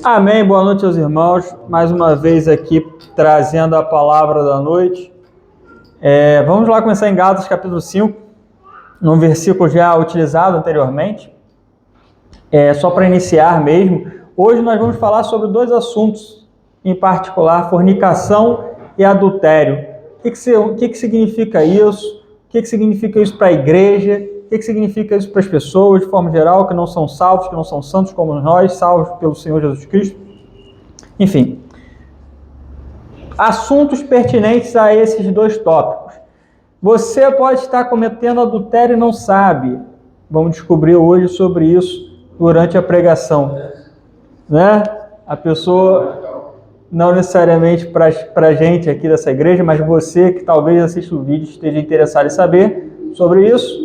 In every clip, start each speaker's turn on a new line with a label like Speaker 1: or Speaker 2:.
Speaker 1: Amém, boa noite aos irmãos, mais uma vez aqui trazendo a palavra da noite. Vamos lá começar em Gálatas capítulo 5, num versículo já utilizado anteriormente, só para iniciar mesmo. Hoje nós vamos falar sobre dois assuntos, em particular, fornicação e adultério. O que significa isso? O que significa isso para a igreja? O que significa isso para as pessoas, de forma geral, que não são salvos, que não são santos como nós, salvos pelo Senhor Jesus Cristo? Enfim, assuntos pertinentes a esses dois tópicos. Você pode estar cometendo adultério e não sabe. Vamos descobrir hoje sobre isso durante a pregação, né? A pessoa, não necessariamente para a gente aqui dessa igreja, mas você que talvez assista o vídeo esteja interessado em saber sobre isso,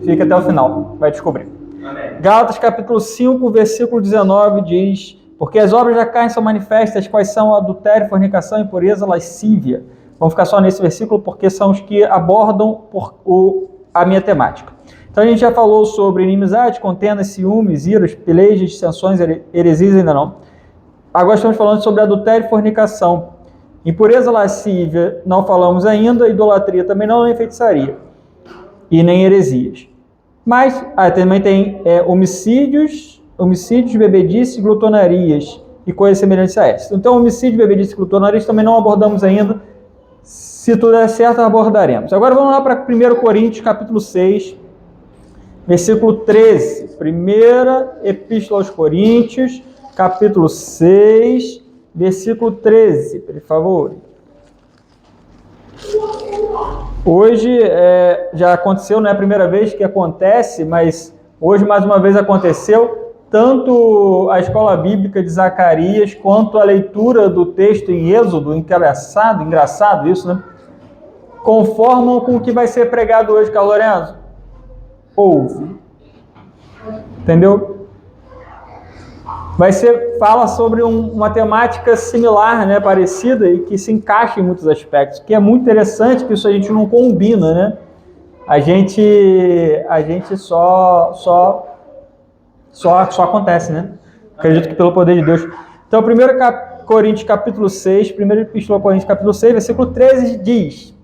Speaker 1: fica até o final, vai descobrir. Amém. Gálatas capítulo 5, versículo 19 diz: porque as obras da carne são manifestas, quais são adultério, fornicação, impureza, lascívia. Vamos ficar só nesse versículo porque são os que abordam a minha temática. Então a gente já falou sobre inimizade, contendas, ciúmes, iras, pelejas, dissensões, heresias, ainda não. Agora estamos falando sobre adultério e fornicação. Impureza, lascívia, não falamos ainda, idolatria também não, nem feitiçaria e nem heresias. Mas também tem homicídios, bebedices, glutonarias e coisas semelhantes a essas. Então, homicídio, bebedice e glutonarias também não abordamos ainda. Se tudo der certo, abordaremos. Agora vamos lá para 1 Coríntios, capítulo 6, versículo 13. Primeira Epístola aos Coríntios, capítulo 6, versículo 13, por favor. Hoje já aconteceu, não é a primeira vez que acontece, mas hoje mais uma vez aconteceu, tanto a escola bíblica de Zacarias quanto a leitura do texto em Êxodo, engraçado isso, né? Conformam com o que vai ser pregado hoje, Carlos Lorenzo. Ouve. Entendeu? Fala sobre uma temática similar, né, parecida, e que se encaixa em muitos aspectos, que é muito interessante, que isso a gente não combina, né? A gente só acontece, né? Acredito que pelo poder de Deus. Então, 1 Coríntios capítulo 6, 1 Epístola aos Coríntios capítulo 6, versículo 13 diz: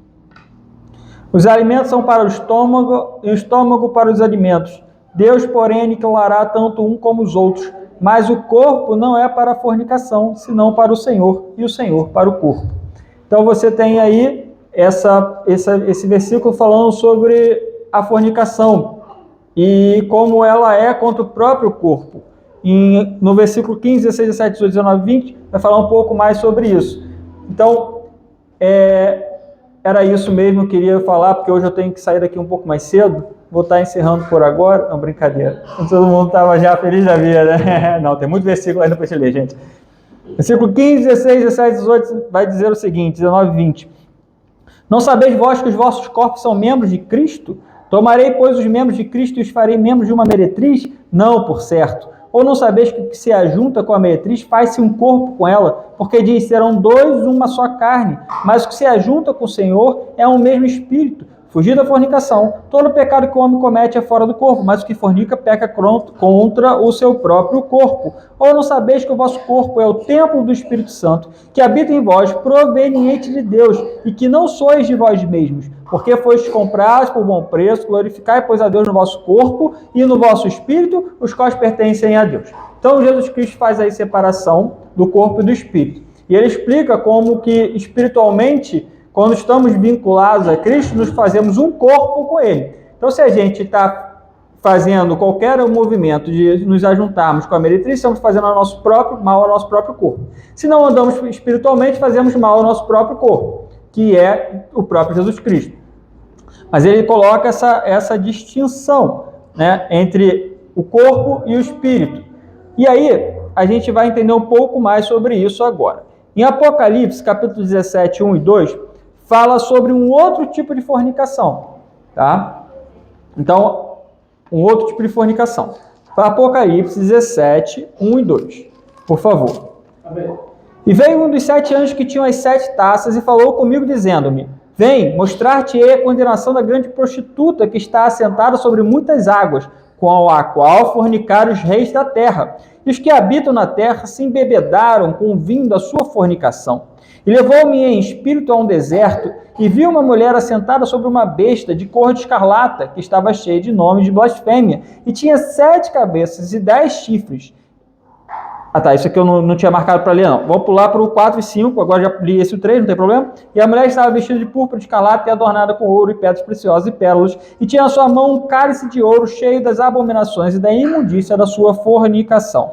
Speaker 1: os alimentos são para o estômago e o estômago para os alimentos. Deus, porém, aniquilará tanto um como os outros. Mas o corpo não é para a fornicação, senão para o Senhor, e o Senhor para o corpo. Então você tem aí esse versículo falando sobre a fornicação e como ela é contra o próprio corpo. No versículo 15, 16, 17, 18, 19, 20, vai falar um pouco mais sobre isso. Então, era isso mesmo que eu queria falar, porque hoje eu tenho que sair daqui um pouco mais cedo. Vou estar encerrando por agora. Não, brincadeira. Todo mundo estava já feliz da vida, né? Não, tem muito versículo ainda para te ler, gente. Versículo 15, 16, 17, 18 vai dizer o seguinte, 19 e 20. Não sabeis vós que os vossos corpos são membros de Cristo? Tomarei, pois, os membros de Cristo e os farei membros de uma meretriz? Não, por certo. Ou não sabeis que o que se ajunta com a meretriz faz-se um corpo com ela? Porque diz, serão dois uma só carne. Mas o que se ajunta com o Senhor é um mesmo espírito. Fugir da fornicação. Todo pecado que o homem comete é fora do corpo, mas o que fornica peca contra o seu próprio corpo. Ou não sabeis que o vosso corpo é o templo do Espírito Santo, que habita em vós, proveniente de Deus, e que não sois de vós mesmos, porque fostes comprados por bom preço. Glorificai, pois, a Deus no vosso corpo e no vosso espírito, os quais pertencem a Deus. Então, Jesus Cristo faz aí separação do corpo e do espírito. E ele explica como que, espiritualmente, quando estamos vinculados a Cristo, nos fazemos um corpo com Ele. Então, se a gente está fazendo qualquer movimento de nos ajuntarmos com a meretriz, estamos fazendo mal ao nosso próprio corpo. Se não andamos espiritualmente, fazemos mal ao nosso próprio corpo, que é o próprio Jesus Cristo. Mas ele coloca essa distinção, né, entre o corpo e o espírito. E aí, a gente vai entender um pouco mais sobre isso agora. Em Apocalipse, capítulo 17, 1 e 2, fala sobre um outro tipo de fornicação, tá? Então, um outro tipo de fornicação. Apocalipse 17, 1 e 2, por favor. Amém. E veio um dos 7 anjos que tinham as 7 taças e falou comigo, dizendo-me: vem, mostrar-te-ei a condenação da grande prostituta que está assentada sobre muitas águas, com a qual fornicaram os reis da terra. E os que habitam na terra se embebedaram com o vinho da sua fornicação. E levou-me em espírito a um deserto, e vi uma mulher assentada sobre uma besta de cor de escarlata, que estava cheia de nomes de blasfêmia, e tinha 7 cabeças e 10 chifres. Ah tá, isso aqui eu não tinha marcado para ler não. Vou pular para o 4 e 5, agora já li esse o 3, não tem problema. E a mulher estava vestida de púrpura de escarlata e adornada com ouro e pedras preciosas e pérolas, e tinha na sua mão um cálice de ouro cheio das abominações e da imundícia da sua fornicação.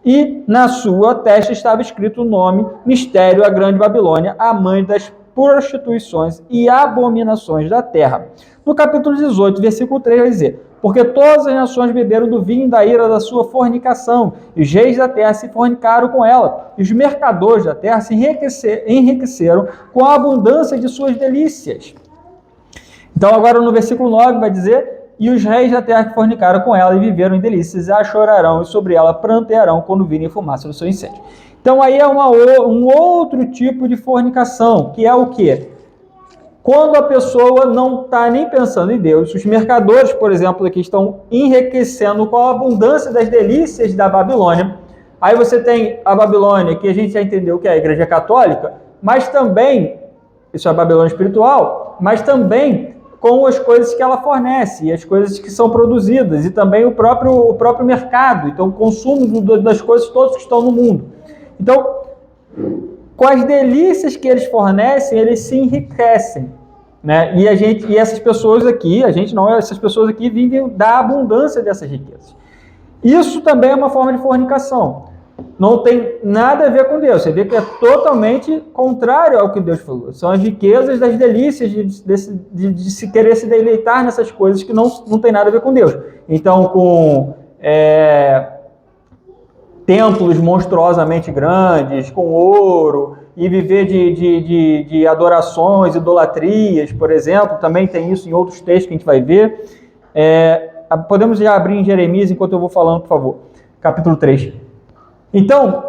Speaker 1: E na sua testa estava escrito o nome, Mistério, a Grande Babilônia, a mãe das prostituições e abominações da terra. No capítulo 18, versículo 3, vai dizer: porque todas as nações beberam do vinho da ira da sua fornicação, e os reis da terra se fornicaram com ela, e os mercadores da terra se enriqueceram com a abundância de suas delícias. Então agora no versículo 9 vai dizer: e os reis da terra que fornicaram com ela e viveram em delícias, a chorarão e sobre ela prantearão quando virem fumaça do seu incêndio. Então aí é um outro tipo de fornicação, que é o quê? Quando a pessoa não está nem pensando em Deus. Os mercadores, por exemplo, aqui estão enriquecendo com a abundância das delícias da Babilônia. Aí você tem a Babilônia, que a gente já entendeu que é a Igreja Católica, mas também, isso é a Babilônia espiritual, mas também com as coisas que ela fornece, e as coisas que são produzidas, e também o próprio mercado, então o consumo das coisas todas que estão no mundo. Então, com as delícias que eles fornecem, eles se enriquecem, né? E essas pessoas aqui, essas pessoas aqui vivem da abundância dessas riquezas. Isso também é uma forma de fornicação. Não tem nada a ver com Deus. Você vê que é totalmente contrário ao que Deus falou. São as riquezas das delícias de se querer se deleitar nessas coisas que não tem nada a ver com Deus. Então, com templos monstruosamente grandes, com ouro, e viver de adorações, idolatrias, por exemplo, também tem isso em outros textos que a gente vai ver. Podemos já abrir em Jeremias enquanto eu vou falando, por favor. Capítulo 3. Então,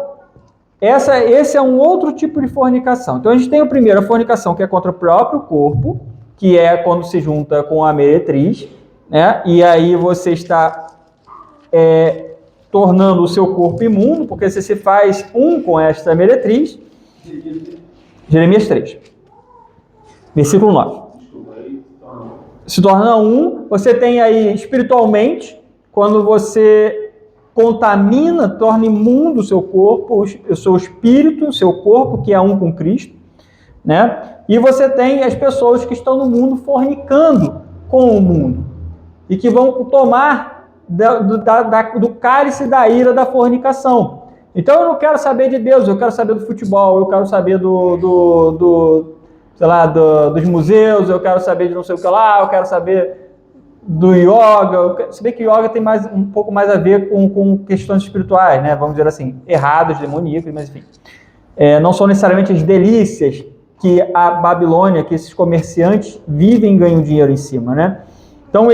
Speaker 1: esse é um outro tipo de fornicação. Então, a gente tem o primeiro, a fornicação, que é contra o próprio corpo, que é quando se junta com a meretriz, né? E aí você está tornando o seu corpo imundo, porque você se faz um com esta meretriz. Jeremias 3, versículo 9. Se torna um, você tem aí espiritualmente, quando você contamina, torna imundo o seu corpo, o seu espírito, o seu corpo, que é um com Cristo, né? E você tem as pessoas que estão no mundo fornicando com o mundo e que vão tomar do cálice da ira da fornicação. Então eu não quero saber de Deus, eu quero saber do futebol, eu quero saber dos museus, eu quero saber de não sei o que lá, eu quero saber do yoga. Se bem que yoga tem um pouco mais a ver com questões espirituais, né? Vamos dizer assim, errados, demoníacos, mas enfim. Não são necessariamente as delícias que a Babilônia, que esses comerciantes vivem e ganham dinheiro em cima, né? Então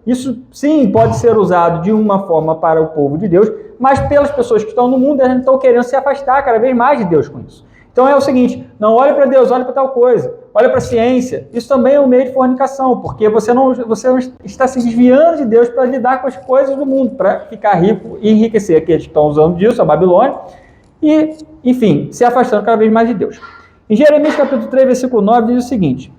Speaker 1: isso sim pode ser usado de uma forma para o povo de Deus, mas pelas pessoas que estão no mundo, elas estão querendo se afastar cada vez mais de Deus com isso. Então é o seguinte, não olhe para Deus, olhe para tal coisa, olhe para a ciência. Isso também é um meio de fornicação, porque você não está se desviando de Deus para lidar com as coisas do mundo, para ficar rico e enriquecer aqueles que estão usando disso, a Babilônia, e, enfim, se afastando cada vez mais de Deus. Em Jeremias capítulo 3, versículo 9, diz o seguinte: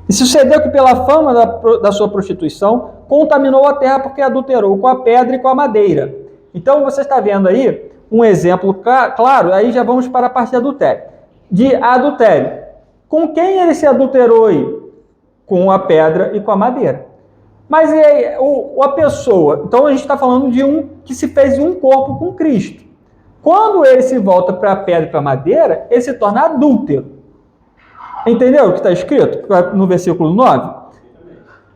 Speaker 1: e sucedeu que pela fama da sua prostituição, contaminou a terra porque adulterou com a pedra e com a madeira. Então você está vendo aí um exemplo claro, aí já vamos para a parte de adultério. De adultério. Com quem ele se adulterou aí? Com a pedra e com a madeira. Mas e aí, a pessoa, então a gente está falando de um que se fez um corpo com Cristo. Quando ele se volta para a pedra e para a madeira, ele se torna adúltero. Entendeu o que está escrito no versículo 9?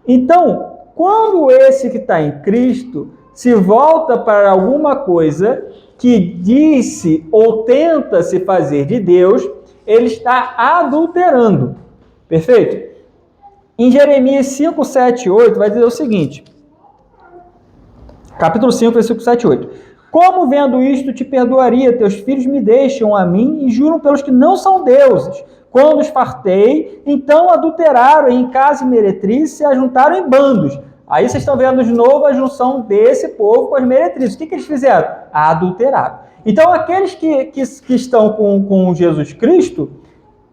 Speaker 1: Então, quando esse que está em Cristo se volta para alguma coisa que disse ou tenta se fazer de Deus, ele está adulterando. Perfeito? Em Jeremias 5, 7 e 8 vai dizer o seguinte, capítulo 5, versículo 7 e 8. Como vendo isto te perdoaria, teus filhos me deixam a mim e juram pelos que não são deuses. Quando os fartei, então adulteraram em casa e meretriz, se ajuntaram em bandos. Aí vocês estão vendo de novo a junção desse povo com as meretrizes. O que eles fizeram? Adulteraram. Então, aqueles que estão com Jesus Cristo,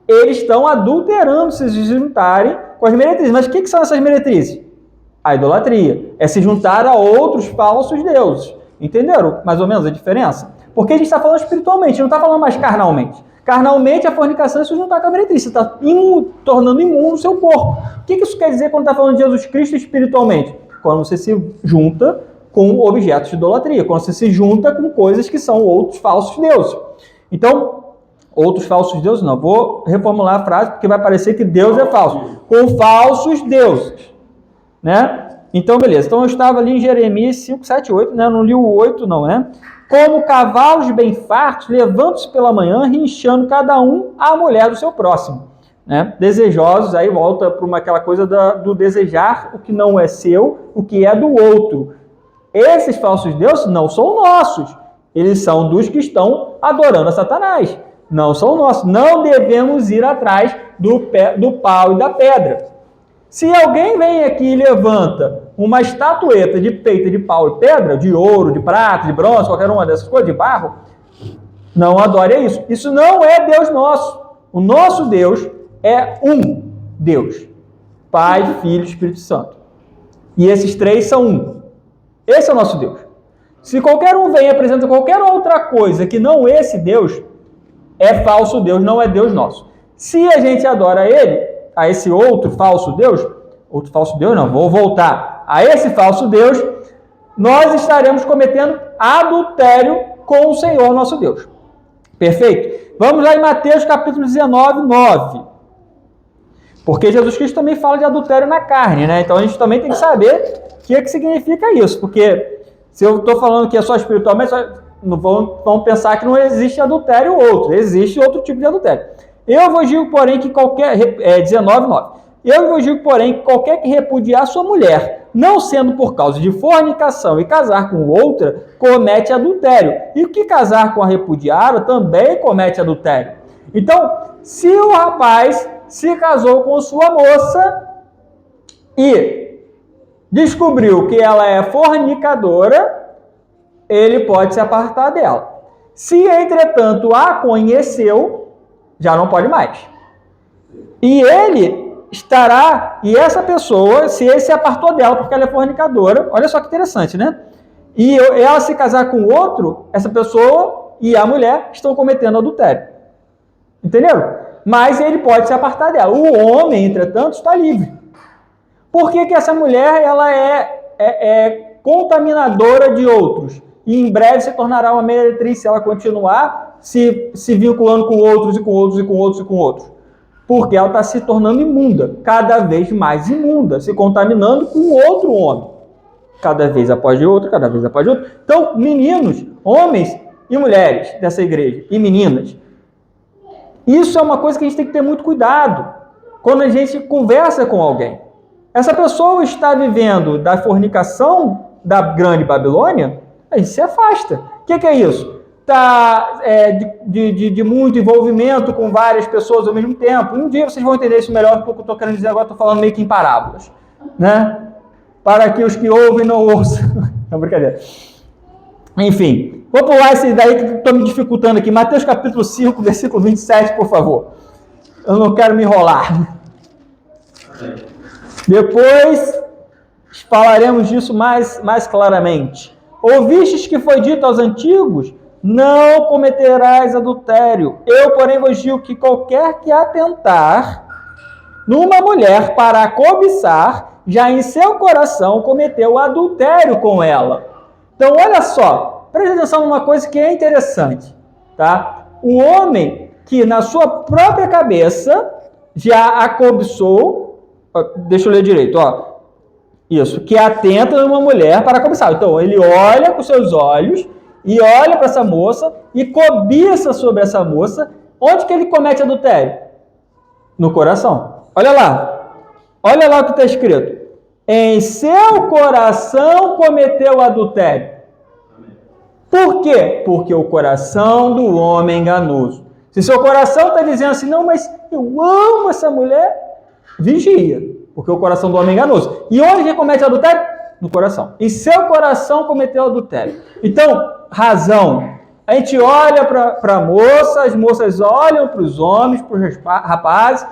Speaker 1: eles estão adulterando se juntarem com as meretrizes. Mas o que são essas meretrizes? A idolatria. É se juntar a outros falsos deuses. Entenderam mais ou menos a diferença? Porque a gente está falando espiritualmente, não está falando mais carnalmente. Carnalmente, a fornicação é se juntar com a meretriz. Você está tornando imundo o seu corpo. O que isso quer dizer quando está falando de Jesus Cristo espiritualmente? Quando você se junta com objetos de idolatria. Quando você se junta com coisas que são outros falsos deuses. Então, outros falsos deuses não. Vou reformular a frase porque vai parecer que Deus é falso. Com falsos deuses. Né? Então, beleza. Então, eu estava ali em Jeremias 5, 7, 8. Né? Não li o 8 não, né? Como cavalos bem fartos, levantam-se pela manhã, rinchando cada um a mulher do seu próximo. Né? Desejosos, aí volta para aquela coisa do desejar o que não é seu, o que é do outro. Esses falsos deuses não são nossos. Eles são dos que estão adorando a Satanás. Não são nossos. Não devemos ir atrás do pau e da pedra. Se alguém vem aqui e levanta uma estatueta feita de pau e pedra, de ouro, de prata, de bronze, qualquer uma dessas coisas, de barro, não adore isso. Isso não é Deus nosso. O nosso Deus é um Deus. Pai, Filho e Espírito Santo. E esses três são um. Esse é o nosso Deus. Se qualquer um vem e apresenta qualquer outra coisa que não esse Deus, é falso Deus, não é Deus nosso. Se a gente adora ele, a esse outro falso Deus não, vou voltar a esse falso Deus, nós estaremos cometendo adultério com o Senhor nosso Deus. Perfeito? Vamos lá em Mateus capítulo 19, 9. Porque Jesus Cristo também fala de adultério na carne, né? Então a gente também tem que saber o que significa isso. Porque se eu estou falando que é só espiritualmente, vamos pensar que não existe adultério outro. Existe outro tipo de adultério. Eu vos digo, porém, que qualquer... 19, 9. Eu vos digo, porém, que qualquer que repudiar sua mulher, não sendo por causa de fornicação e casar com outra, comete adultério. E o que casar com a repudiada também comete adultério. Então, se o rapaz se casou com sua moça e descobriu que ela é fornicadora, ele pode se apartar dela. Se, entretanto, a conheceu, já não pode mais. E essa pessoa, se ele se apartou dela porque ela é fornicadora, olha só que interessante, né? E ela se casar com outro, essa pessoa e a mulher estão cometendo adultério. Entenderam? Mas ele pode se apartar dela. O homem, entretanto, está livre. Por que essa mulher ela é contaminadora de outros? E em breve se tornará uma meretriz se ela continuar se vinculando com outros e com outros e com outros e com outros. Porque ela está se tornando imunda, cada vez mais imunda, se contaminando com outro homem. Cada vez após outro, cada vez após outro. Então, meninos, homens e mulheres dessa igreja, e meninas, isso é uma coisa que a gente tem que ter muito cuidado quando a gente conversa com alguém. Essa pessoa está vivendo da fornicação da grande Babilônia, a gente se afasta. O que é isso? Está de muito envolvimento com várias pessoas ao mesmo tempo. Um dia vocês vão entender isso melhor do que eu estou querendo dizer agora, estou falando meio que em parábolas. Né? Para que os que ouvem não ouçam. Não, brincadeira. Enfim, vou pular esse daí que estou me dificultando aqui. Mateus capítulo 5, versículo 27, por favor. Eu não quero me enrolar. Depois falaremos disso mais claramente. Ouvistes que foi dito aos antigos, não cometerás adultério. Eu, porém, vos digo que qualquer que atentar numa mulher para a cobiçar, já em seu coração cometeu adultério com ela. Então, olha só, preste atenção numa coisa que é interessante, tá? O homem que na sua própria cabeça já a cobiçou, deixa eu ler direito, ó. Isso, que atenta numa mulher para cobiçar. Então, ele olha com seus olhos e olha para essa moça e cobiça sobre essa moça. Onde que ele comete adultério? No coração. Olha lá o que está escrito. Em seu coração cometeu adultério. Por quê? Porque o coração do homem é enganoso. Se seu coração está dizendo assim, não, mas eu amo essa mulher, vigia. porque o coração do homem é enganoso. E onde que comete adultério? No coração. Em seu coração cometeu adultério. Então, razão. A gente olha para a moça, as moças olham para os homens, para os rapazes,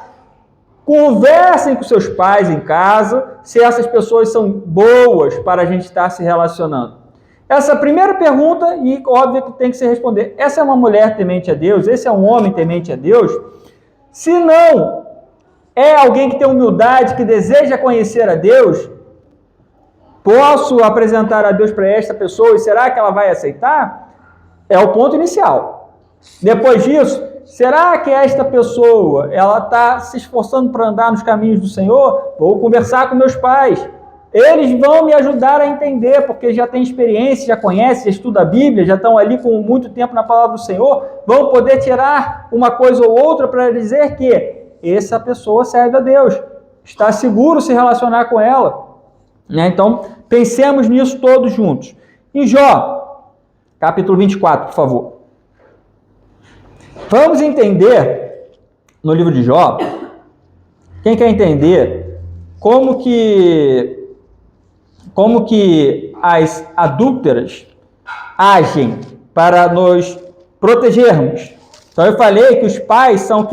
Speaker 1: conversem com seus pais em casa, se essas pessoas são boas para a gente estar se relacionando. Essa primeira pergunta, e óbvio que tem que se responder, essa é uma mulher temente a Deus? Esse é um homem temente a Deus? Se não, é alguém que tem humildade, que deseja conhecer a Deus? Posso apresentar a Deus para esta pessoa e será que ela vai aceitar? É o ponto inicial. Depois disso, será que esta pessoa ela está se esforçando para andar nos caminhos do Senhor? Vou conversar com meus pais. Eles vão me ajudar a entender, porque já tem experiência, já conhece, já estuda a Bíblia, já estão ali com muito tempo na palavra do Senhor, vão poder tirar uma coisa ou outra para dizer que essa pessoa serve a Deus, está seguro se relacionar com ela. Então, pensemos nisso todos juntos. Em Jó, capítulo 24, por favor. Vamos entender, no livro de Jó, quem quer entender como que as adúlteras agem para nos protegermos. Então eu falei que os pais são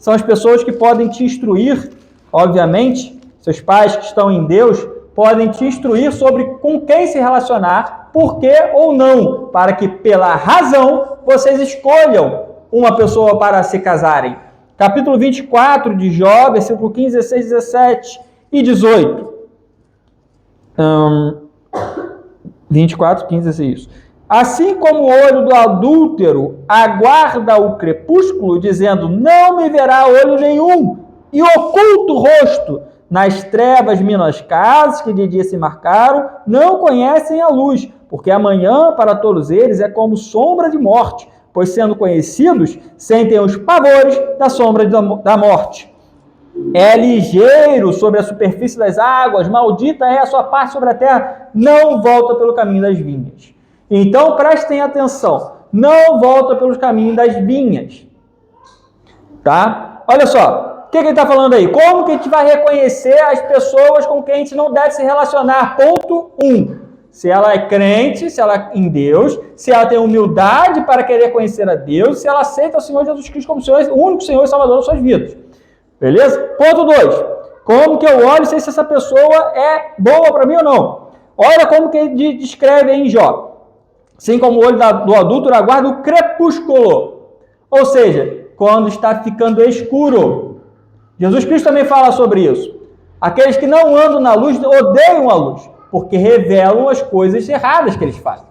Speaker 1: as pessoas que podem te instruir, obviamente, seus pais que estão em Deus podem te instruir sobre com quem se relacionar, por que ou não, para que pela razão vocês escolham uma pessoa para se casarem. Capítulo 24 de Jó, versículo 15, 16, 17 e 18. 24, 15, 16. Assim como o olho do adúltero aguarda o crepúsculo, dizendo, não me verá olho nenhum, e oculta o rosto nas trevas minascas que de dia se marcaram, não conhecem a luz, porque amanhã para todos eles é como sombra de morte, pois sendo conhecidos, sentem os pavores da sombra da morte. É ligeiro sobre a superfície das águas, maldita é a sua parte sobre a terra, não volta pelo caminho das vinhas. Então prestem atenção, não volta pelos caminhos das vinhas. Tá? Olha só, o que ele está falando aí? Como que a gente vai reconhecer as pessoas com quem a gente não deve se relacionar? Ponto 1. Se ela é crente, se ela é em Deus, se ela tem humildade para querer conhecer a Deus, se ela aceita o Senhor Jesus Cristo como Senhor, o único Senhor e Salvador das suas vidas. Beleza? Ponto 2. Como que eu olho e sei se essa pessoa é boa para mim ou não? Olha como que ele descreve aí em Jó. Assim como o olho do adúltero aguarda o crepúsculo. Ou seja, quando está ficando escuro. Jesus Cristo também fala sobre isso. Aqueles que não andam na luz odeiam a luz, porque revelam as coisas erradas que eles fazem.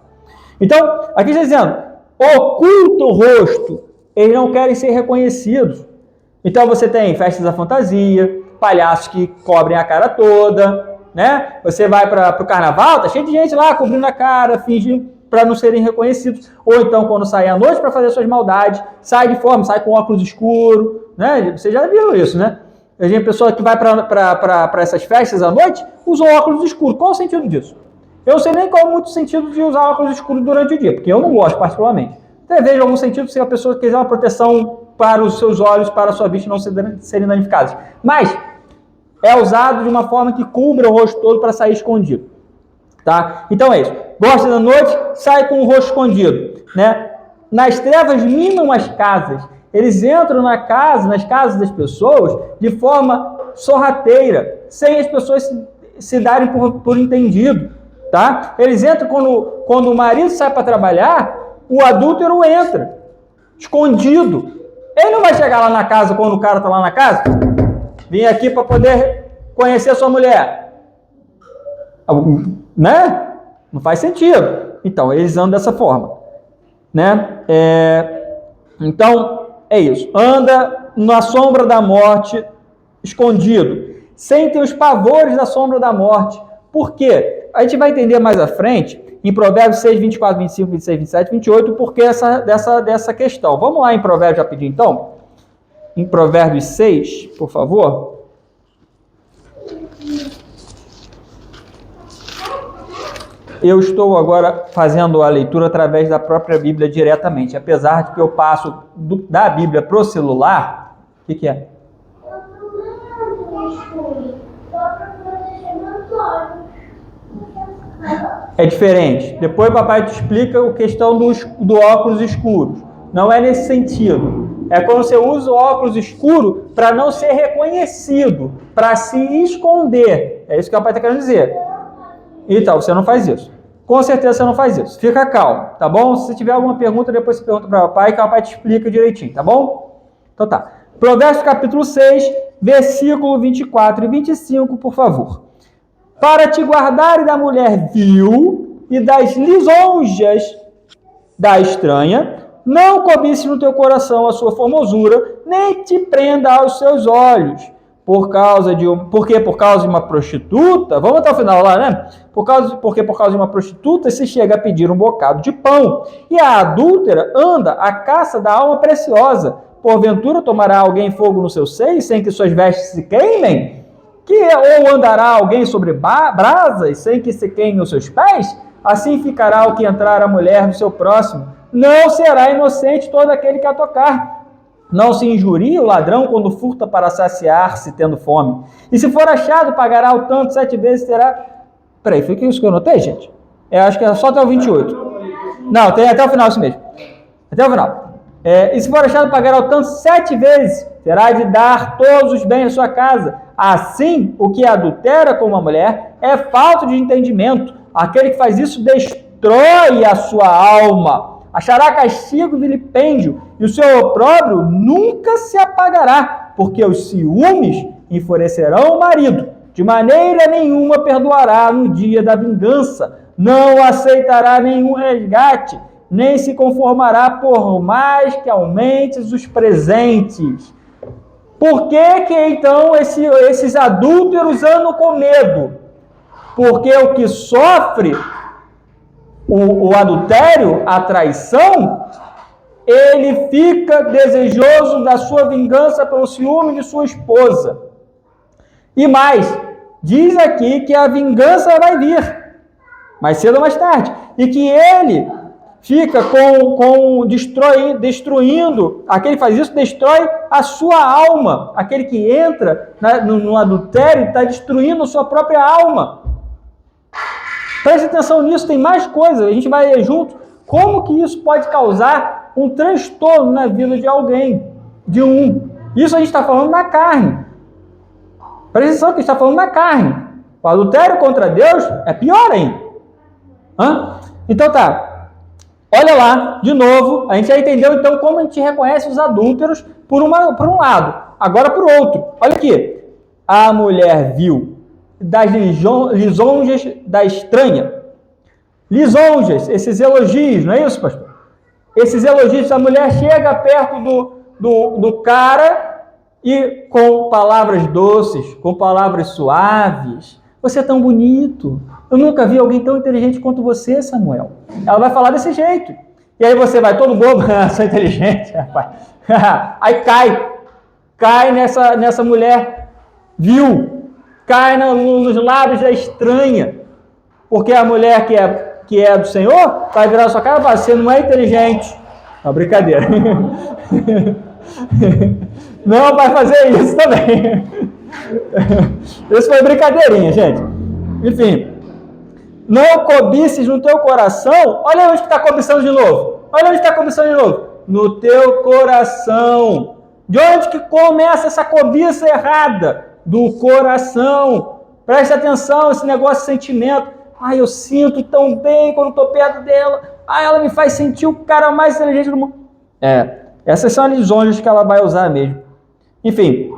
Speaker 1: Então, aqui está dizendo, oculta o rosto. Eles não querem ser reconhecidos. Então você tem festas da fantasia, palhaços que cobrem a cara toda, né? Você vai para o carnaval, tá cheio de gente lá cobrindo a cara, fingindo para não serem reconhecidos. Ou então, quando sai à noite para fazer suas maldades, sai de forma, sai com óculos escuros, né? Você já viu isso, né? A gente, pessoa que vai para essas festas à noite, usa óculos escuros. Qual o sentido disso? Eu não sei nem qual é muito sentido de usar óculos escuros durante o dia, porque eu não gosto particularmente. Até vejo algum sentido se a pessoa quiser uma proteção para os seus olhos, para a sua vista não serem danificados. Mas é usado de uma forma que cubra o rosto todo para sair escondido. Tá? Então é isso. Gosta da noite, sai com o rosto escondido. Né? Nas trevas minam as casas. Eles entram nas casas das pessoas de forma sorrateira, sem as pessoas se darem por entendido. Tá? Eles entram quando o marido sai para trabalhar, o adúltero entra, escondido. Ele não vai chegar lá na casa quando o cara está lá na casa, vim aqui para poder conhecer a sua mulher. Né? Não faz sentido. Então, eles andam dessa forma. Né? Então, é isso. Anda na sombra da morte, escondido. Sentem os pavores da sombra da morte. Por quê? A gente vai entender mais à frente, em Provérbios 6, 24, 25, 26, 27, 28, porque dessa questão. Vamos lá em Provérbios rapidinho, então? Em Provérbios 6, por favor. Eu estou agora fazendo a leitura através da própria Bíblia diretamente, apesar de que eu passo da Bíblia para o celular. O que é? É diferente. Depois o papai te explica a questão do óculos escuros. Não é nesse sentido. É quando você usa o óculos escuro para não ser reconhecido, para se esconder. É isso que o papai está querendo dizer. Então, você não faz isso. Com certeza você não faz isso. Fica calmo, tá bom? Se tiver alguma pergunta, depois você pergunta para o papai, que o papai te explica direitinho, tá bom? Então tá. Provérbios capítulo 6, versículo 24 e 25, por favor. Para te guardar da mulher vil e das lisonjas da estranha, não cobice no teu coração a sua formosura, nem te prenda aos seus olhos. Por causa de uma prostituta, vamos até o final lá, né? Porque por causa de uma prostituta se chega a pedir um bocado de pão, e a adúltera anda à caça da alma preciosa. Porventura tomará alguém fogo no seu seio, sem que suas vestes se queimem? Ou andará alguém sobre brasas, sem que se queimem os seus pés? Assim ficará o que entrar a mulher do seu próximo. Não será inocente todo aquele que a tocar. Não se injurie o ladrão quando furta para saciar-se tendo fome. E se for achado, pagará o tanto, 7 vezes terá... Peraí, foi isso que eu anotei, gente? Acho que é só até o 28. Não, tem até o final isso mesmo. Até o final. E se for achado, pagará o tanto 7 vezes. Terá de dar todos os bens da sua casa. Assim, o que adultera com uma mulher é falta de entendimento. Aquele que faz isso destrói a sua alma. Achará castigo e vilipêndio, e o seu opróbrio nunca se apagará, porque os ciúmes enfurecerão o marido. De maneira nenhuma perdoará no dia da vingança, não aceitará nenhum resgate, nem se conformará por mais que aumentes os presentes. Por que então esses adúlteros andam com medo? Porque o que sofre o adultério, a traição, ele fica desejoso da sua vingança pelo ciúme de sua esposa. E mais, diz aqui que a vingança vai vir, mais cedo ou mais tarde, e que ele fica destruindo, aquele que faz isso destrói a sua alma, aquele que entra no adultério está destruindo a sua própria alma. Preste atenção nisso, tem mais coisas, a gente vai ler junto. Como que isso pode causar um transtorno na vida de alguém, Isso a gente está falando na carne. Preste atenção que a gente está falando na carne. O adultério contra Deus é pior ainda. Então tá, olha lá, de novo, a gente já entendeu então como a gente reconhece os adúlteros por um lado. Agora por outro, olha aqui. A mulher vil das lisonjas da estranha. Lisonjas, esses elogios, não é isso, pastor? Esses elogios, a mulher chega perto do cara e com palavras doces, com palavras suaves. Você é tão bonito. Eu nunca vi alguém tão inteligente quanto você, Samuel. Ela vai falar desse jeito. E aí você vai todo bobo, sou inteligente, rapaz. Aí cai nessa mulher vil. Cai nos lábios da estranha, porque a mulher que é do Senhor vai virar a sua cara e falar, você não é inteligente. Não, brincadeira. Não vai fazer isso também. Isso foi brincadeirinha, gente. Enfim, não cobices no teu coração. Olha onde está cobiçando de novo. No teu coração. De onde que começa essa cobiça errada? Do coração. Preste atenção, esse negócio de sentimento. Eu sinto tão bem quando estou perto dela. Ela me faz sentir o cara mais inteligente do mundo. Essas são as lisonjas que ela vai usar mesmo. Enfim,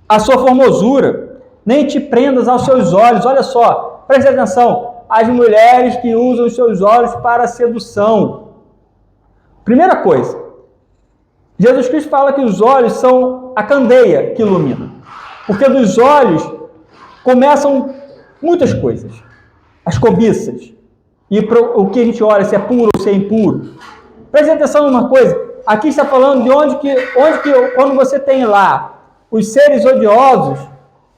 Speaker 1: a sua formosura, nem te prendas aos seus olhos. Olha só, preste atenção. As mulheres que usam os seus olhos para sedução. Primeira coisa, Jesus Cristo fala que os olhos são a candeia que ilumina. Porque dos olhos começam muitas coisas. As cobiças. E o que a gente olha, se é puro ou se é impuro. Preste atenção numa coisa. Aqui está falando de onde que quando você tem lá os seres odiosos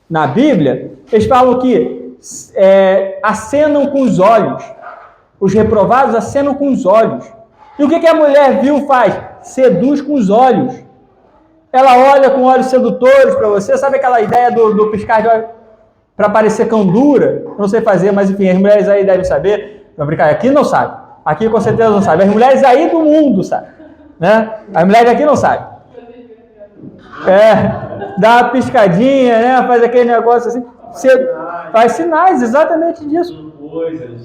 Speaker 1: na Bíblia, eles falam que acenam com os olhos. Os reprovados acenam com os olhos. E o que a mulher vil faz? Seduz com os olhos. Ela olha com olhos sedutores para você. Sabe aquela ideia do piscar de olhos? para parecer cão dura, eu não sei fazer, mas enfim, as mulheres aí devem saber. Vou brincar, aqui não sabe. Aqui com certeza não sabe. As mulheres aí do mundo sabem. Né? As mulheres aqui não sabem. Dá uma piscadinha, né? Faz aquele negócio assim. Você faz sinais, exatamente disso.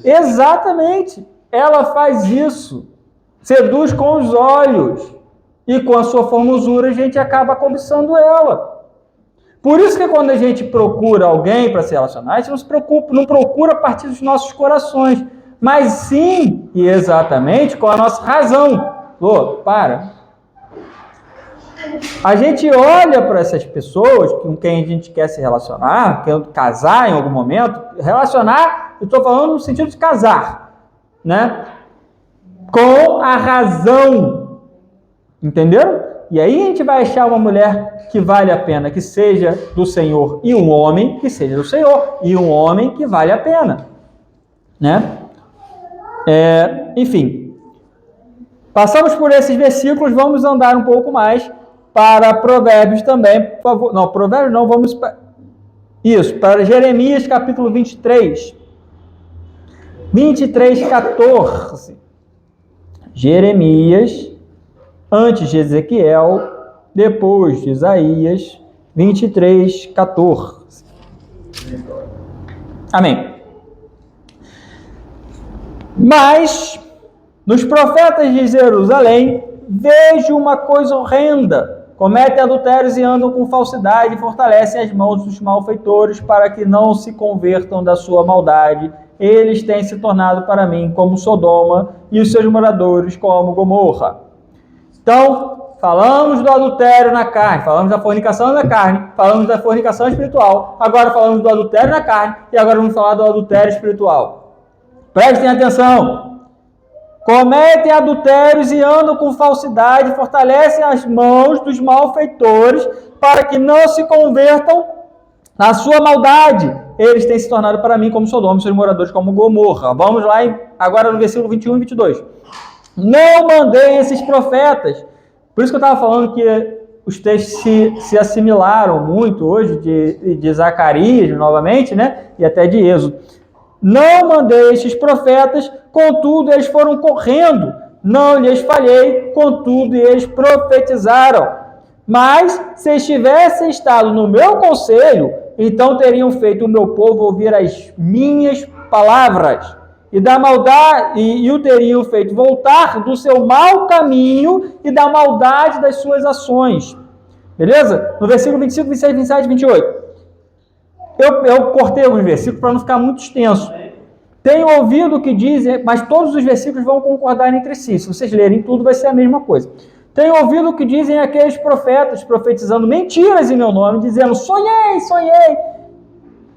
Speaker 1: Exatamente. Ela faz isso. Seduz com os olhos. E com a sua formosura a gente acaba cobiçando ela. Por isso que quando a gente procura alguém para se relacionar, a gente não procura a partir dos nossos corações, mas sim e exatamente com a nossa razão. Para. A gente olha para essas pessoas com quem a gente quer se relacionar, quer casar em algum momento. Relacionar, eu estou falando no sentido de casar, né? Com a razão. Entenderam? E aí a gente vai achar uma mulher que vale a pena, que seja do Senhor, e um homem que seja do Senhor, e um homem que vale a pena, né? Enfim, passamos por esses versículos, vamos andar um pouco mais para Provérbios também, por favor. Não, Provérbios não, vamos para... Isso, para Jeremias capítulo 23. 23, 14. Jeremias, antes de Ezequiel, depois de Isaías, 23, 14. Amém. Mas, nos profetas de Jerusalém, vejo uma coisa horrenda. Cometem adultérios e andam com falsidade, e fortalecem as mãos dos malfeitores para que não se convertam da sua maldade. Eles têm se tornado para mim como Sodoma e os seus moradores como Gomorra. Então, falamos do adultério na carne, falamos da fornicação na carne, falamos da fornicação espiritual, agora falamos do adultério na carne e agora vamos falar do adultério espiritual. Prestem atenção. Cometem adultérios e andam com falsidade, fortalecem as mãos dos malfeitores para que não se convertam na sua maldade. Eles têm se tornado para mim como Sodoma e seus moradores como Gomorra. Vamos lá agora no versículo 21 e 22. Não mandei esses profetas. Por isso que eu estava falando que os textos se assimilaram muito hoje de Zacarias, novamente, né? E até de Êxodo. Não mandei estes profetas, contudo eles foram correndo. Não lhes falhei, contudo eles profetizaram. Mas, se tivessem estado no meu conselho, então teriam feito o meu povo ouvir as minhas palavras. E da maldade, e o teriam feito voltar do seu mau caminho e da maldade das suas ações. Beleza? No versículo 25, 26, 27 e 28. Eu cortei alguns versículos para não ficar muito extenso. Tenho ouvido o que dizem, mas todos os versículos vão concordar entre si. Se vocês lerem tudo, vai ser a mesma coisa. Tenho ouvido o que dizem aqueles profetas, profetizando mentiras em meu nome, dizendo, sonhei, sonhei.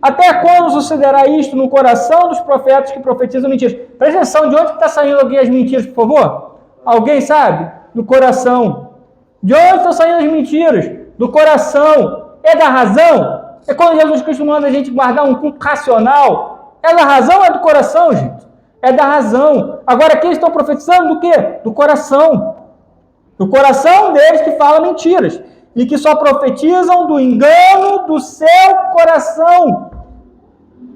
Speaker 1: Até quando sucederá isto no coração dos profetas que profetizam mentiras? Presta atenção, de onde está saindo alguém as mentiras, por favor? Alguém sabe? Do coração. De onde estão saindo as mentiras? Do coração. É da razão? É quando Jesus Cristo manda a gente guardar um culto racional? É da razão ou é do coração, gente? É da razão. Agora, aqui eles estão profetizando do quê? Do coração. Do coração deles que fala mentiras. E que só profetizam do engano do seu coração.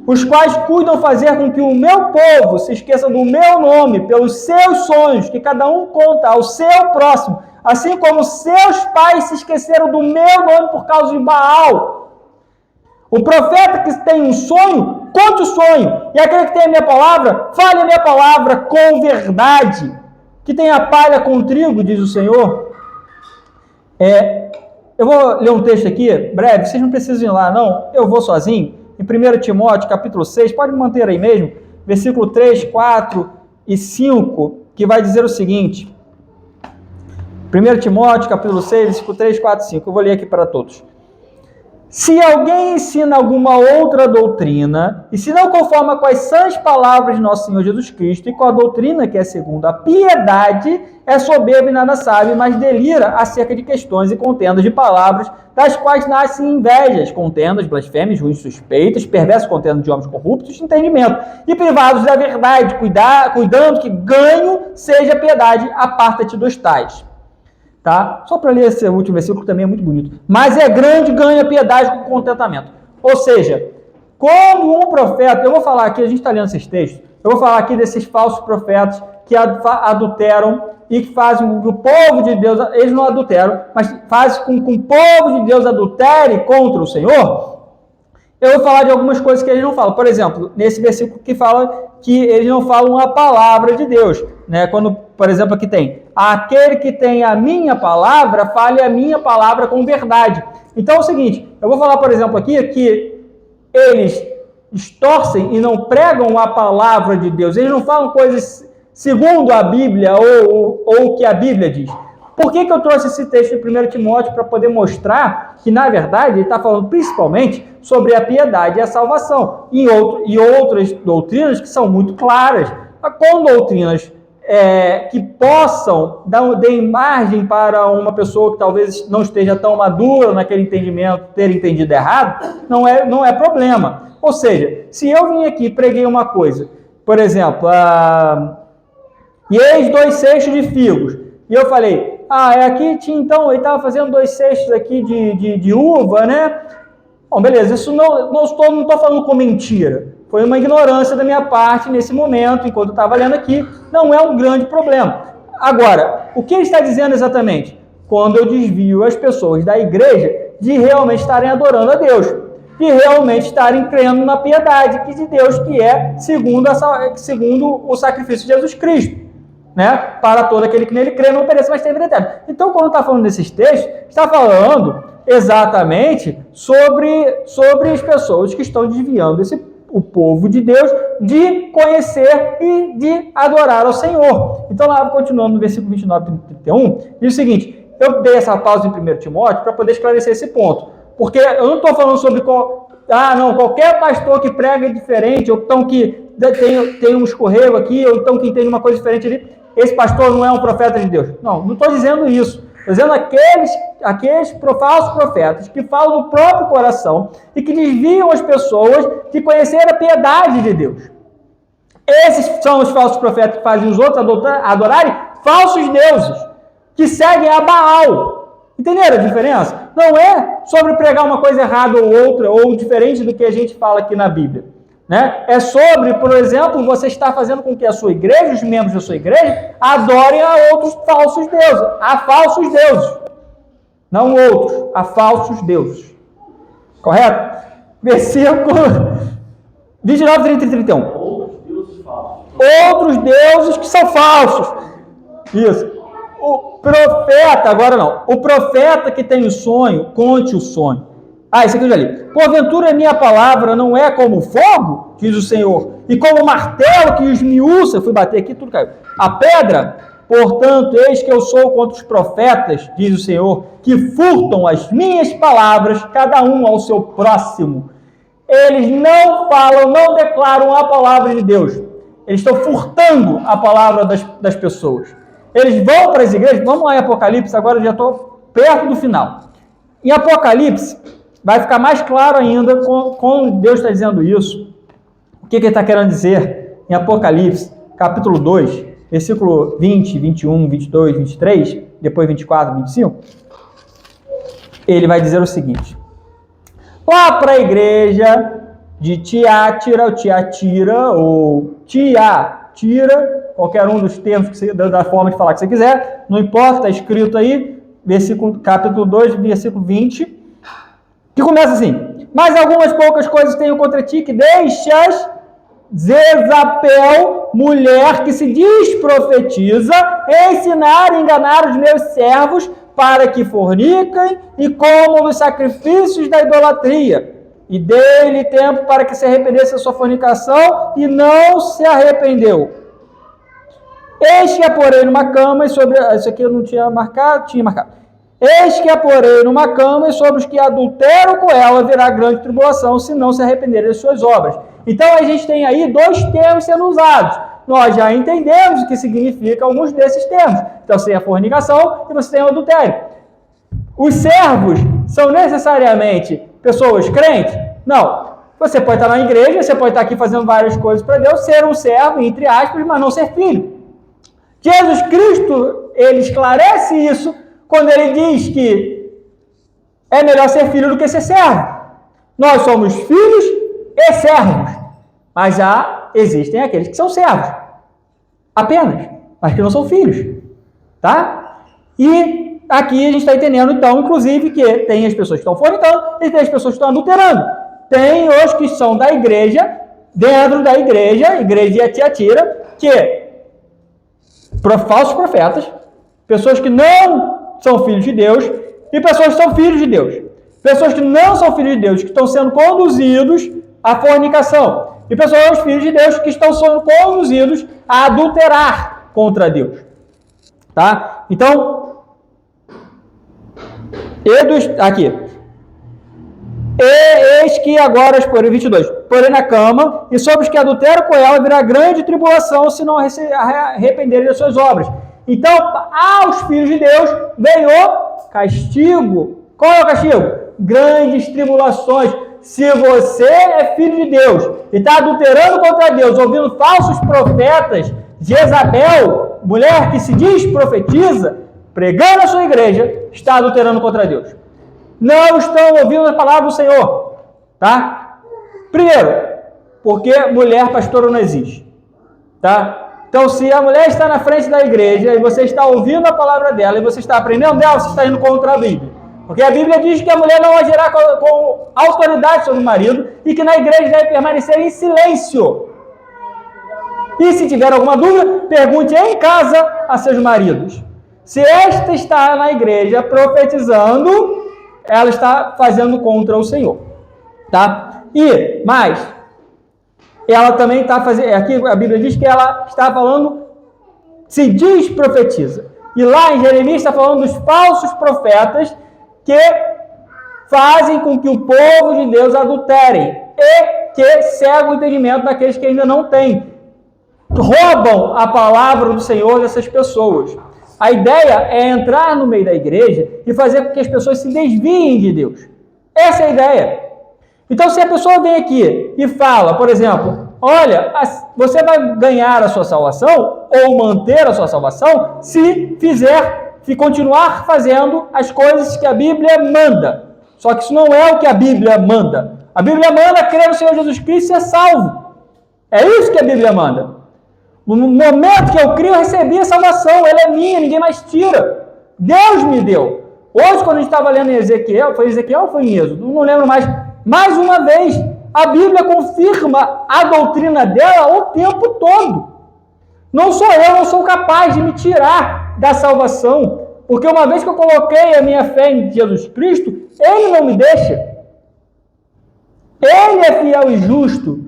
Speaker 1: Os quais cuidam fazer com que o meu povo se esqueça do meu nome pelos seus sonhos, que cada um conta ao seu próximo. Assim como seus pais se esqueceram do meu nome por causa de Baal. O profeta que tem um sonho, conte o sonho. E aquele que tem a minha palavra, fale a minha palavra com verdade. Que tem a palha com o trigo, diz o Senhor. Eu vou ler um texto aqui, breve, vocês não precisam ir lá, não. Eu vou sozinho. Em 1 Timóteo, capítulo 6, pode manter aí mesmo, versículo 3, 4 e 5, que vai dizer o seguinte. 1 Timóteo, capítulo 6, versículo 3, 4 e 5. Eu vou ler aqui para todos. Se alguém ensina alguma outra doutrina, e se não conforma com as sãs palavras de nosso Senhor Jesus Cristo, e com a doutrina que é segundo a piedade, é soberbo e nada sabe, mas delira acerca de questões e contendas de palavras, das quais nascem invejas, contendas, blasfêmias, ruins suspeitas, perversos contendas de homens corruptos de entendimento, e privados da verdade, cuidando que ganho seja piedade, aparta-te dos tais. Tá? Só para ler esse último versículo, que também é muito bonito. Mas é grande ganho a piedade com contentamento. Ou seja, Quando um profeta, eu vou falar aqui, a gente está lendo esses textos, eu vou falar aqui desses falsos profetas que adulteram e que fazem com que o povo de Deus, eles não adulteram, mas fazem com que o povo de Deus adultere contra o Senhor. Eu vou falar de algumas coisas que eles não falam. Por exemplo, nesse versículo que fala que eles não falam a palavra de Deus, né? Quando, por exemplo, aqui tem: aquele que tem a minha palavra, fale a minha palavra com verdade. Então é o seguinte, eu vou falar, por exemplo, aqui que eles distorcem e não pregam a palavra de Deus. Eles não falam coisas segundo a Bíblia ou o que a Bíblia diz. Por que eu trouxe esse texto de 1 Timóteo? Para poder mostrar que, na verdade, ele está falando principalmente sobre a piedade e a salvação. E outras doutrinas que são muito claras. Com doutrinas que possam dar margem para uma pessoa que talvez não esteja tão madura naquele entendimento, ter entendido errado, não é problema. Ou seja, se eu vim aqui e preguei uma coisa, por exemplo, e eis 2 cestos de figos, e eu falei, aqui tinha então, ele estava fazendo 2 cestos aqui de uva, né? Bom, beleza, isso não estou falando com mentira. Foi uma ignorância da minha parte nesse momento, enquanto eu estava lendo aqui, não é um grande problema. Agora, o que ele está dizendo exatamente? Quando eu desvio as pessoas da igreja de realmente estarem adorando a Deus, de realmente estarem crendo na piedade de Deus, que é segundo o sacrifício de Jesus Cristo. Né? Para todo aquele que nele crê, não pereça, mas tem vida eterna. Então, quando está falando desses textos, está falando exatamente sobre as pessoas que estão desviando o povo de Deus de conhecer e de adorar ao Senhor. Então, lá continuando no versículo 29 e 31, diz o seguinte: eu dei essa pausa em 1 Timóteo para poder esclarecer esse ponto, porque eu não estou falando sobre qualquer pastor que prega diferente, ou então que tem um escorrego aqui, ou então que entende uma coisa diferente ali, esse pastor não é um profeta de Deus. Não estou dizendo isso. Estou dizendo aqueles falsos profetas que falam do próprio coração e que desviam as pessoas de conhecer a piedade de Deus. Esses são os falsos profetas que fazem os outros adorarem falsos deuses, que seguem a Baal. Entenderam a diferença? Não é sobre pregar uma coisa errada ou outra, ou diferente do que a gente fala aqui na Bíblia. Né? É sobre, por exemplo, você está fazendo com que a sua igreja, os membros da sua igreja, adorem a outros falsos deuses. A falsos deuses. Não outros, a falsos deuses. Correto? Versículo 29, 30 e 31.
Speaker 2: Outros deuses falsos.
Speaker 1: Outros deuses que são falsos. Isso. O profeta, agora não. O profeta que tem o sonho, conte o sonho. Isso aqui eu já li. Porventura minha palavra não é como fogo, diz o Senhor, e como martelo que esmiuça, eu fui bater aqui, tudo caiu. A pedra, portanto, eis que eu sou contra os profetas, diz o Senhor, que furtam as minhas palavras, cada um ao seu próximo. Eles não falam, não declaram a palavra de Deus. Eles estão furtando a palavra das pessoas. Eles vão para as igrejas, vamos lá em Apocalipse, agora eu já estou perto do final. Em Apocalipse, vai ficar mais claro ainda quando Deus está dizendo isso. O que ele está querendo dizer em Apocalipse, capítulo 2, versículo 20, 21, 22, 23, depois 24, 25. Ele vai dizer o seguinte: lá para a igreja de Tiatira, ou Tiatira, qualquer um dos termos, da forma de falar que você quiser, não importa, está escrito aí, capítulo 2, versículo 20, que começa assim: mas algumas poucas coisas tenho contra ti, que deixas Jezabel, mulher que se diz profetiza, ensinar e enganar os meus servos para que forniquem e comam dos sacrifícios da idolatria. E dei-lhe tempo para que se arrependesse da sua fornicação, e não se arrependeu. Eis que a porei numa cama, e sobre... Isso aqui eu não tinha marcado, tinha marcado. Eis que a porei numa cama, e sobre os que adulteram com ela virá grande tribulação, se não se arrependerem das suas obras. Então a gente tem aí dois termos sendo usados. Nós já entendemos o que significa alguns desses termos. Então você tem a fornicação e você tem o adultério. Os servos são necessariamente pessoas crentes? Não. Você pode estar na igreja, você pode estar aqui fazendo várias coisas para Deus, ser um servo, entre aspas, mas não ser filho. Jesus Cristo, ele esclarece isso quando ele diz que é melhor ser filho do que ser servo. Nós somos filhos, e servos. Mas já existem aqueles que são servos, apenas, mas que não são filhos. Tá? E aqui a gente está entendendo, então, inclusive, que tem as pessoas que estão fornicando e tem as pessoas que estão adulterando. Tem os que são da igreja, dentro da igreja de Tiatira, que falsos profetas, pessoas que não são filhos de Deus e pessoas que são filhos de Deus. Pessoas que não são filhos de Deus, que estão sendo conduzidos à fornicação. E pessoas filhos de Deus que estão sendo conduzidos a adulterar contra Deus. Tá? Então, aqui. Eis que agora, porém, 22, porém na cama, e sobre os que adulteram com ela virá grande tribulação, se não arrependerem das suas obras. Então, aos filhos de Deus veio o castigo. Qual é o castigo? Grandes tribulações. Se você é filho de Deus e está adulterando contra Deus, ouvindo falsos profetas, Jezabel, mulher que se diz profetiza, pregando a sua igreja, está adulterando contra Deus. Não estão ouvindo a palavra do Senhor, tá? Primeiro, porque mulher pastora não existe, tá? Então, se a mulher está na frente da igreja e você está ouvindo a palavra dela e você está aprendendo dela, você está indo contra a Bíblia. Porque a Bíblia diz que a mulher não agirá com autoridade sobre o marido e que na igreja deve permanecer em silêncio. E se tiver alguma dúvida, pergunte em casa a seus maridos. Se esta está na igreja profetizando, ela está fazendo contra o Senhor. Tá? Mas, ela também está fazendo... Aqui a Bíblia diz que ela está falando, se diz profetiza. E lá em Jeremias está falando dos falsos profetas que fazem com que o povo de Deus adulterem e que cegam o entendimento daqueles que ainda não têm. Roubam a palavra do Senhor dessas pessoas. A ideia é entrar no meio da igreja e fazer com que as pessoas se desviem de Deus. Essa é a ideia. Então, se a pessoa vem aqui e fala, por exemplo, olha, você vai ganhar a sua salvação ou manter a sua salvação se continuar fazendo as coisas que a Bíblia manda. Só que isso não é o que a Bíblia manda. A Bíblia manda crer no Senhor Jesus Cristo e ser salvo. É isso que a Bíblia manda. No momento que eu criei, eu recebi a salvação. Ela é minha, ninguém mais tira. Deus me deu. Hoje, quando a gente estava lendo em Ezequiel, foi Ezequiel ou foi em Êxodo? Não lembro mais. Mais uma vez, a Bíblia confirma a doutrina dela o tempo todo. Não sou eu, não sou capaz de me tirar da salvação. Porque uma vez que eu coloquei a minha fé em Jesus Cristo, Ele não me deixa. Ele é fiel e justo.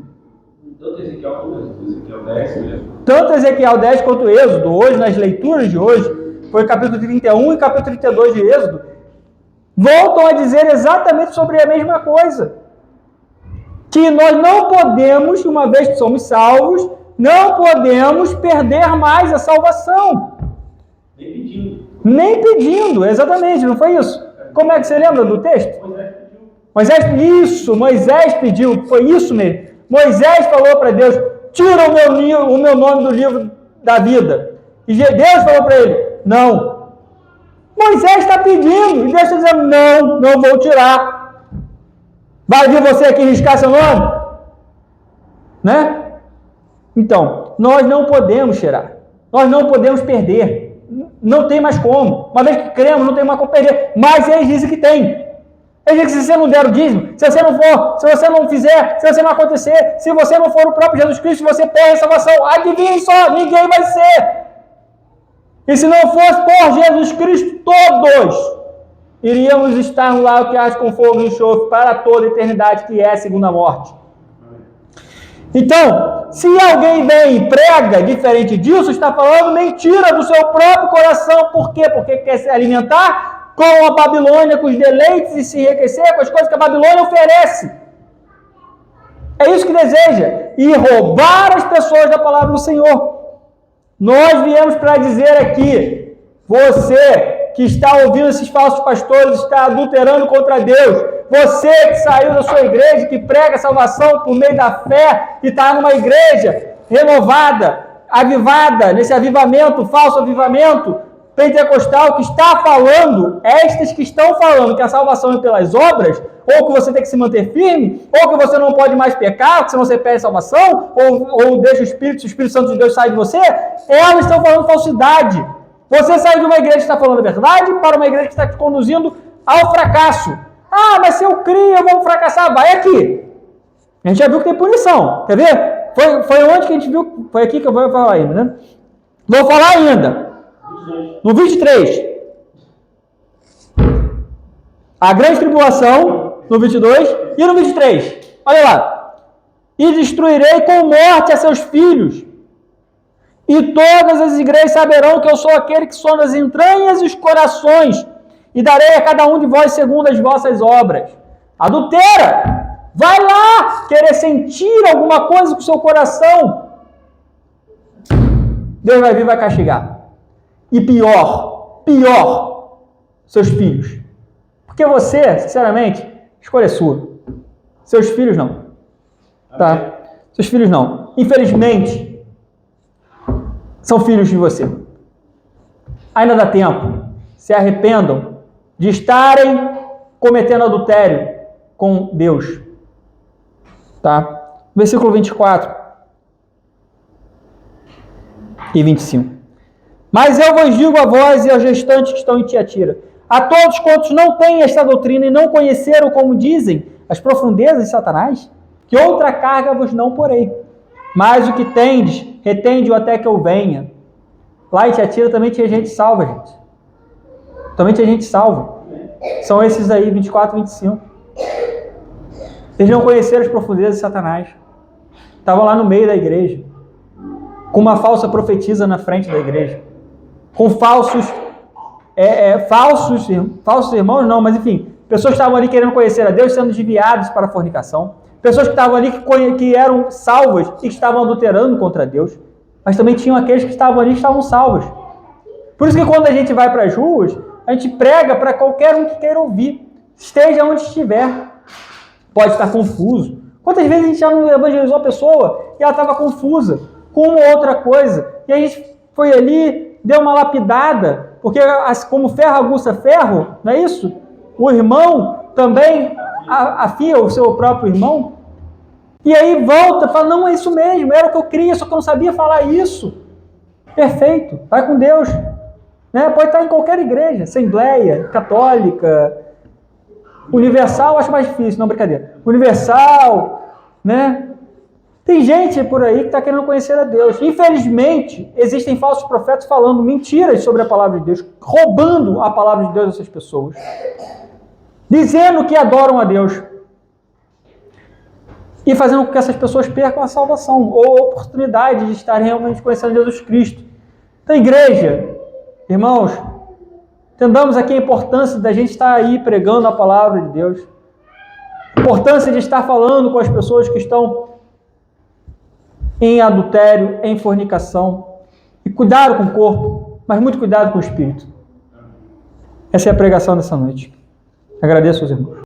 Speaker 1: Tanto Ezequiel 10 quanto Êxodo, hoje, nas leituras de hoje, foi capítulo 31 e capítulo 32 de Êxodo, voltam a dizer exatamente sobre a mesma coisa. Que nós não podemos, uma vez que somos salvos, não podemos perder mais a salvação. Nem pedindo, exatamente, não foi isso? Como é que você lembra do texto? Moisés pediu, foi isso mesmo. Moisés falou para Deus, tira o meu nome do livro da vida. E Deus falou para ele, não. Moisés está pedindo, e Deus está dizendo, não vou tirar. Vai vir você aqui riscar seu nome? Né? Então, nós não podemos tirar. Nós não podemos perder. Não tem mais como. Uma vez que cremos, não tem mais como perder. Mas eles dizem que tem. Eles dizem que se você não der o dízimo, se você não for, se você não fizer, se você não acontecer, se você não for o próprio Jesus Cristo, você perde a salvação. Adivinhem só, ninguém vai ser. E se não fosse por Jesus Cristo, todos iríamos estar no lago que arde com fogo e enxofre para toda a eternidade, que é a segunda morte. Então, se alguém vem e prega diferente disso, está falando mentira do seu próprio coração. Por quê? Porque quer se alimentar com a Babilônia, com os deleites e se enriquecer com as coisas que a Babilônia oferece. É isso que deseja. E roubar as pessoas da palavra do Senhor. Nós viemos para dizer aqui, você que está ouvindo esses falsos pastores, está adulterando contra Deus. Você que saiu da sua igreja, que prega a salvação por meio da fé, que está numa igreja renovada, avivada, nesse avivamento, falso avivamento, pentecostal que está falando, estes que estão falando que a salvação é pelas obras, ou que você tem que se manter firme, ou que você não pode mais pecar, que senão você perde salvação, ou deixa o Espírito Santo de Deus sair de você, elas estão falando falsidade. Você sai de uma igreja que está falando a verdade para uma igreja que está te conduzindo ao fracasso. Ah, mas se eu crio, eu vou fracassar. Vai aqui. A gente já viu que tem punição. Quer ver? Foi onde que a gente viu? Foi aqui que eu vou falar ainda, né? Vou falar ainda. No 23. A grande tribulação, no 22. E no 23. Olha lá. E destruirei com morte a seus filhos. E todas as igrejas saberão que eu sou aquele que sonda as entranhas e os corações. E darei a cada um de vós segundo as vossas obras. Adultera! Vai lá querer sentir alguma coisa com o seu coração. Deus vai vir e vai castigar. E pior, seus filhos. Porque você, sinceramente, escolha é sua. Seus filhos não. Tá? Seus filhos não. Infelizmente, são filhos de você. Ainda dá tempo. Se arrependam de estarem cometendo adultério com Deus. Tá? Versículo 24 e 25. Mas eu vos digo a vós e aos restantes que estão em Tiatira, a todos quantos não têm esta doutrina e não conheceram, como dizem, as profundezas de Satanás, que outra carga vos não porei. Mas o que tendes, retende-o até que eu venha. Lá em Tiatira também tinha gente salva, gente. Também tinha gente salva. São esses aí, 24 e 25. Eles não conheceram as profundezas de Satanás. Estavam lá no meio da igreja, com uma falsa profetisa na frente da igreja, com falsos irmãos, não, mas enfim, pessoas que estavam ali querendo conhecer a Deus, sendo desviados para a fornicação, pessoas que estavam ali que eram salvas e que estavam adulterando contra Deus, mas também tinham aqueles que estavam ali e estavam salvos. Por isso que quando a gente vai para as ruas, a gente prega para qualquer um que queira ouvir, esteja onde estiver. Pode estar confuso. Quantas vezes a gente já não evangelizou a pessoa e ela estava confusa com uma outra coisa, e a gente foi ali, deu uma lapidada, porque como ferro aguça ferro, não é isso? O irmão também afia o seu próprio irmão, e aí volta e fala, não, é isso mesmo, era o que eu queria, só que eu não sabia falar isso. Perfeito, vai com Deus. Né? Pode estar em qualquer igreja, assembleia, católica, universal, acho mais difícil, não, brincadeira. Universal, né? Tem gente por aí que está querendo conhecer a Deus. Infelizmente, existem falsos profetas falando mentiras sobre a palavra de Deus, roubando a palavra de Deus dessas pessoas, dizendo que adoram a Deus e fazendo com que essas pessoas percam a salvação ou a oportunidade de estarem realmente conhecendo Jesus Cristo. Então, igreja, irmãos, entendamos aqui a importância da gente estar aí pregando a palavra de Deus, a importância de estar falando com as pessoas que estão em adultério, em fornicação, e cuidado com o corpo, mas muito cuidado com o espírito. Essa é a pregação dessa noite. Agradeço aos irmãos.